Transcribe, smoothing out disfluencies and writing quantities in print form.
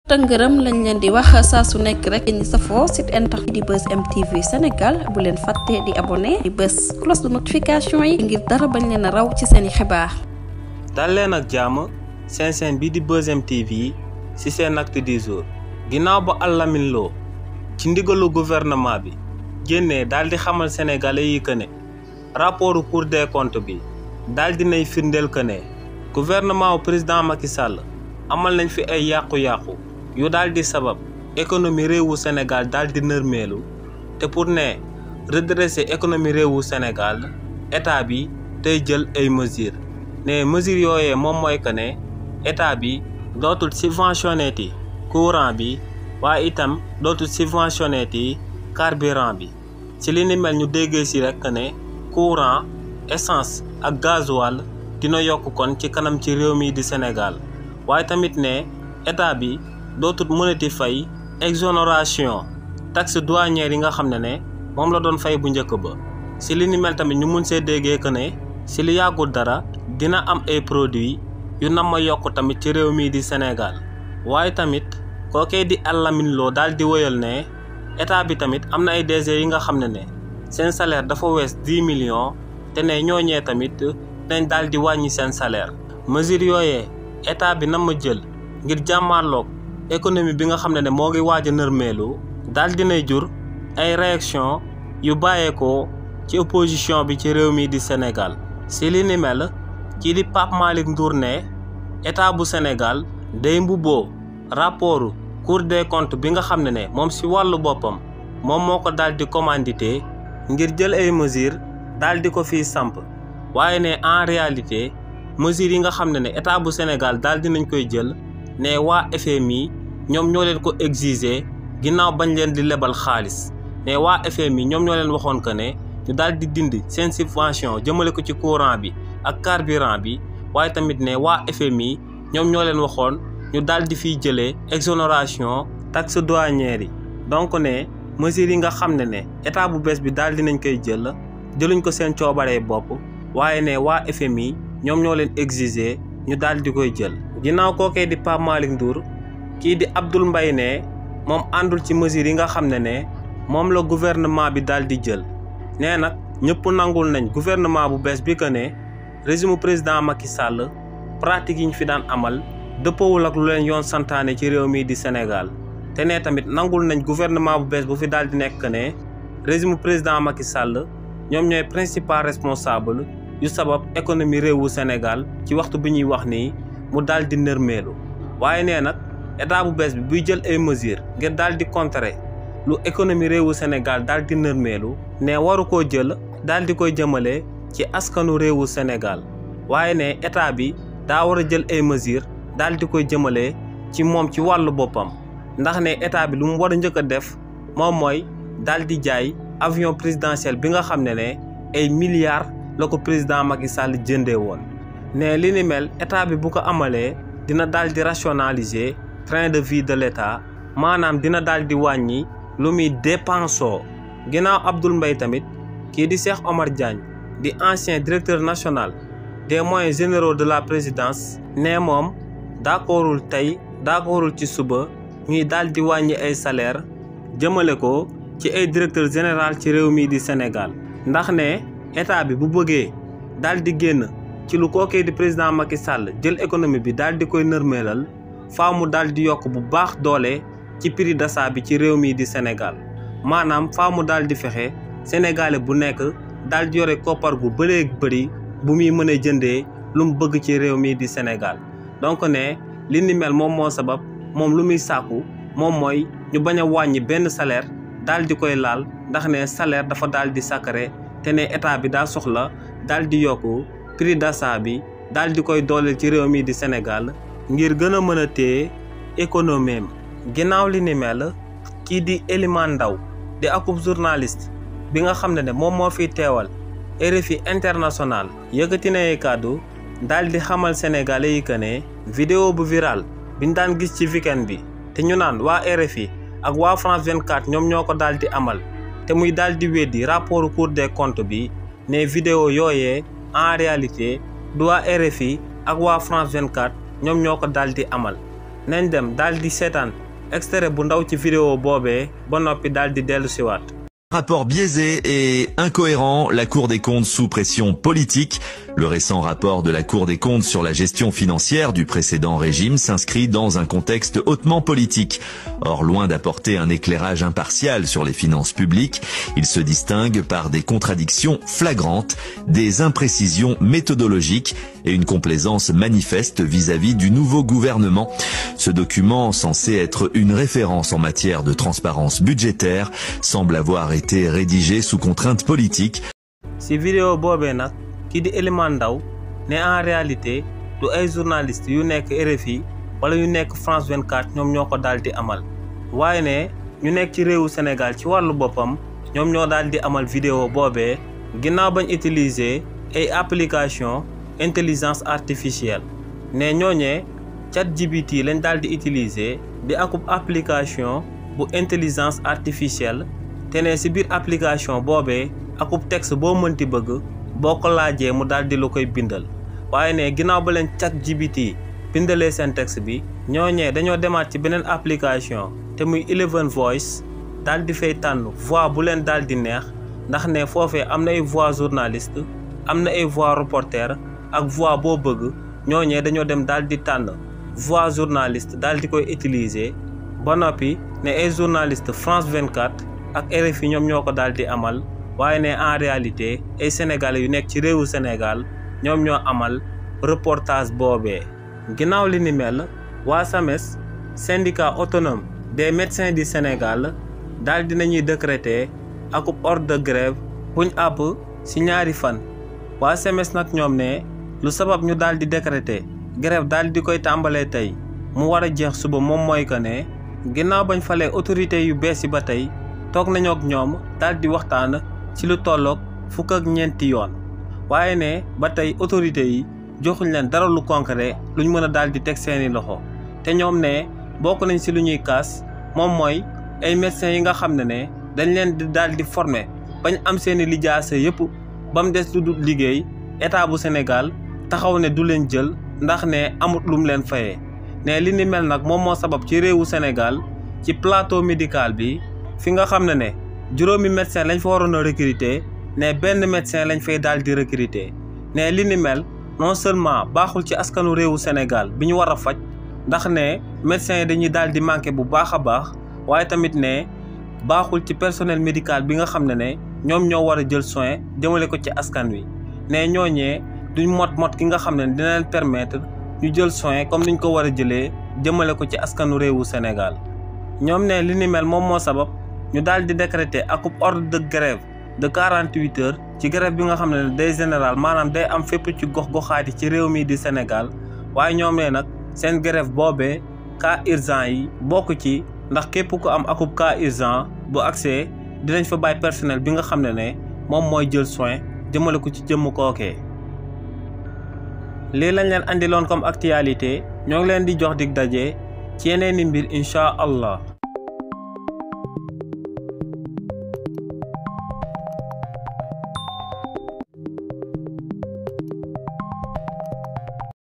tëngërëm lañ leen di wax saa su nekk rek ñi safoo site internet di Buzz M TV Sénégal bu leen fàtte di abonné di bës cloche de notification yi ngir dara bañ leen a raw ci seeni xibaar. dal leen ak jàmm seen chaîne bi di Buzz M TV ci seen acte du jour ginnaaw ba Lamine Lo ci ndigalu gouvernement bi génnee daal di xamal sénégalais yi que ne rapportu Cour des comptes bi daal dinay firndeel que ne gouvernement wu président Macky Sall amal nañ fi ay yàqu-yàqu yu daal di sabab économie réewu Sénégal daal di nërmeelu te pour ne redresser économie réewu Sénégal état bi tey jël ay mesures ne mesures yooyee moom mooy que ne état bi dootul subventionné ti courant bi waaye itam dootul subventionné ti carburant bi ci li ni mel ñu déggee si rek que ne courant essence ak gasoil dina yokk kon ci kanam ci réew mi di Sénégal waaye tamit ne état bi dootul mënati fay exonération taxe douanière yi nga xam ne moom la doon fay bu njëkk ba si li ni mel tamit ñu mun see déggee que ne si li yàggul dara dina am ay produits yu nam ma yokk tamit ci réew mii di Sénégal waaye tamit kookee di Lamine Lo daal di wëyal ne état bi tamit am na ay DG yi nga xam ne seen salaire dafa wees 10 millions te ne ñooñee tamit dañ daal di wàññi seen salaire mesure yooyee état bi na ma jël ngir jàmmaarloog économie bi nga xam ne moo ngi waaj a nërmeelu daal dinay jur ay réaction yu bàyyeekoo ci opposition bi ci réew mi di Sénégal si li ni mel kii di Pape Malick Ndour ne état bu Sénégal day mbubboo rapportu Cour des comptes bi nga xam ne moom si wàllu boppam moom moo ko daal di commandité ngir jël ay mesures daal di ko fiy samp waaye ne en réalité mesures yi nga xam ne état bu Sénégal daal dinañ koy jël ne waa FMI ñoom ñoo leen ko exiger ginnaaw bañ leen di lebal xaalis ne waa FMI ñoom ñoo leen waxoon que ne ñu daal di dindi seen subvention jëmale ko ci courant bi ak carburant bi waaye tamit ne waa FMI ñoom ñoo leen waxoon ñu daal di fiy jëlee exonération taxe douanière yi donc ne mesures yi nga xam ne état bu bees bi daal dinañ koy jël jëluñ ko seen coobaree bopp waaye ne waa FMI ñoom ñoo leen exiger ñu daal di koy jël ginnaaw kookee di Pape Malick Ndour kii di Abdoul Mbaye ne moom àndul ci mesures yi nga xam ne moom la gouvernement bi daal di jël nee nag ñëpp nangul nañ gouvernement bu bees bi que ne régime président Macky Sall pratique yi ñu fi daan amal dëppawul ak lu leen yoon santaane ci réew mi di Sénégal te ne tamit nangul nañ gouvernement bu bees bu fi daal di nekk ne régime président Macky Sall ñoom ñooy principal responsable yu sabab économie réewu Sénégal ci waxtu bi ñuy wax nii mu daal di nërmeelu waaye nee nag état bu bees bi buy jël ay mesures ngir daal di contrer lu économie réewu Sénégal daal di nërmeelu ne waru koo jël daal di koy jëmale ci askanu réewu Sénégal waaye ne état bi daa war a jël ay mesures daal di koy jëmale ci moom ci wàllu boppam ndax ne état bi lu mu war a njëkk a def moom mooy daal di jaay avion présidentiel bi nga xam ne ay milliards la ko président Macky Sall jëndee woon ne li ni mel état bi bu ko amalee dina daal di rationaliser train de vie de l'état maanaam dina daal di wàññi lu muy dépensoo ginnaaw Abdoul Mbaye tamit kii di Cheikh Omar Diagne di ancien directeur national des moyens généraux de la présidence ne moom d'accordul tey d'accordul ci suba ñuy daal di wàññi ay salaire jëmale ko ci ay directeur général ci réew mi di Sénégal ndax ne état bi bu bëggee daal di génn ci lu kookee di président Macky Sall jël économie bi daal di koy nërmeelal faaw mu daal di yokk bu baax doole ci prix d'achat bi ci réew mi di Sénégal maanaam faaw mu daal di fexe sénégalais bu nekk daal di yore koppar gu bëree bëri bu muy mën a jëndee lu mu bëgg ci réew mi di Sénégal donc ne li ni mel moom moo sabab moom lu muy sàkku moom mooy ñu bañ a wàññi benn salaire daal di koy laal ndax ne salaire dafa daal di sacré te ne état bi daa soxla daal di yokku prix d'achat bi daal di koy dooleel ci réew mi di Sénégal ngir gën a mën a téye économie ginnaaw li ni mel kii di Elimane Ndaw di akub journaliste bi nga xam ne moom moo fiy teewal RFI international yëkkati na kàddu daal di xamal sénégalais yi que ne vidéo bu viral biñ daan gis ci weekend bi te ñu naan waa RFI ak waa France 24 ñoom ñoo ko daal di amal te muy daal di weddi rapport Cour des comptes bi ne vidéo yooyee en réalité du waa RFI ak waa France 24 ñoom ñoo ko daal di amal nañ dem daal di seetaan extrait bu ndaw ci vidéo boobee ba noppi daal di dellu siwaat. Rapport biaisé et incohérent, la Cour des comptes sous pression politique. Le récent rapport de la Cour des comptes sur la gestion financière du précédent régime s'inscrit dans un contexte hautement politique. Or, loin d'apporter un éclairage impartial sur les finances publiques, il se distingue par des contradictions flagrantes, des imprécisions méthodologiques et une complaisance manifeste vis-à-vis du nouveau gouvernement. Ce document, censé être une référence en matière de transparence budgétaire, semble avoir été rédigé sous contrainte politique. Si vidéo boobee nag ki di Elimane Ndao ne en réalité du ay journalistes yu nekk RFI wala yu nekk France 24 ñoom ñoo ko daal di amal waaye ne ñu nekk ci réewu Sénégal ci wàllu boppam ñoom ñoo daal di amal vidéo boobee ginnaaw bañ utiliser ay application intelligence artificielle ne ñooñee ChatGPT lañ daal di utiliser di akub application bu intelligence artificielle te ne si biir application boobee akub texte boo mënti bëgg boo ko laajee mu daal di la koy bindal waaye ne ginnaaw ba leen ChatGPT bindalee seen texte bi ñooñee dañoo demaat ci beneen application te muy Eleven Voice daal di fay tànn voix bu leen daal di neex ndax ne foofee am na ay voix journaliste am na ay voix reporter ak voix boo bëgg ñooñee dañoo dem daal di tànn voix journaliste daal di koy utiliser ba noppi ne ay journaliste France 24 ak RFI ñoom ñoo ko daal di amal waaye ne en réalité ay sénégalais yu nekk ci réewu Sénégal ñoom ñoo amal reportage boobee. ginnaaw li ni mel waa SAMES syndicat autonome des médecins du Sénégal daal dinañuy décréter akub ordre de grève buñ àpp ci ñaari fan waa SAMES nag ñoom ne lu sabab ñu daal di décréter grève daal di koy tàmbalee tey mu war a jeex suba moom mooy que ne ginnaaw bañ falee autorités yu bees yi ba tey toog nañoo ak ñoom daal di waxtaan ci lu tolloog 4 yoon waaye ne ba tey autorités yi joxuñ leen dara lu concret luñ mën a daal di teg seeni loxo te ñoom ne bokk nañ ci lu ñuy kaas moom mooy ay médecins yi nga xam ne dañ leen di daal di former bañ am seeni lijaasa yëpp ba mu des lu dul liggéey état bu Sénégal taxaw ne du leen jël ndax ne amut lum leen fayee ne li ni mel nag moom moo sabab ci réewu Sénégal ci plateau médical bi fi nga xam ne juróomi médecin lañ fa waroon a recruter ne benn médecin lañ fay daal di recruter ne li ni mel non seulement baaxul ci askanu réewu Sénégal bi ñu war a faj ndax ne médecins yi dañuy daal di manqué bu baax a baax waaye tamit ne baaxul ci personnel médical bi nga xam ne ñoom ñoo war a jël soin jëmale ko ci askan wi ne ñooñee duñ mot ki nga xam ne dina leen permettre ñu jël soin comme niñ ko war a jëlee jëmale ko ci askanu réewu Sénégal ñoom ne li ni mel moom moo sabab ñu daal di décréter akub ordre de grève de 48 heures ci grève bi nga xam ne day général maanaam day am fépp ci gox-goxaati ci réew mi di Sénégal waaye ñoom ne nag seen grève boobee cas urgent yi bokk ci ndax képp ku am akub cas urgent bu accès dinañ fa bàyyi personnel bi nga xam ne moom mooy jël soin jëmale ko ci jëmm kookee. lii lañ leen andiloon comme actualité ñoo ngi leen di jox dig daje ci yeneeni mbir incha allah.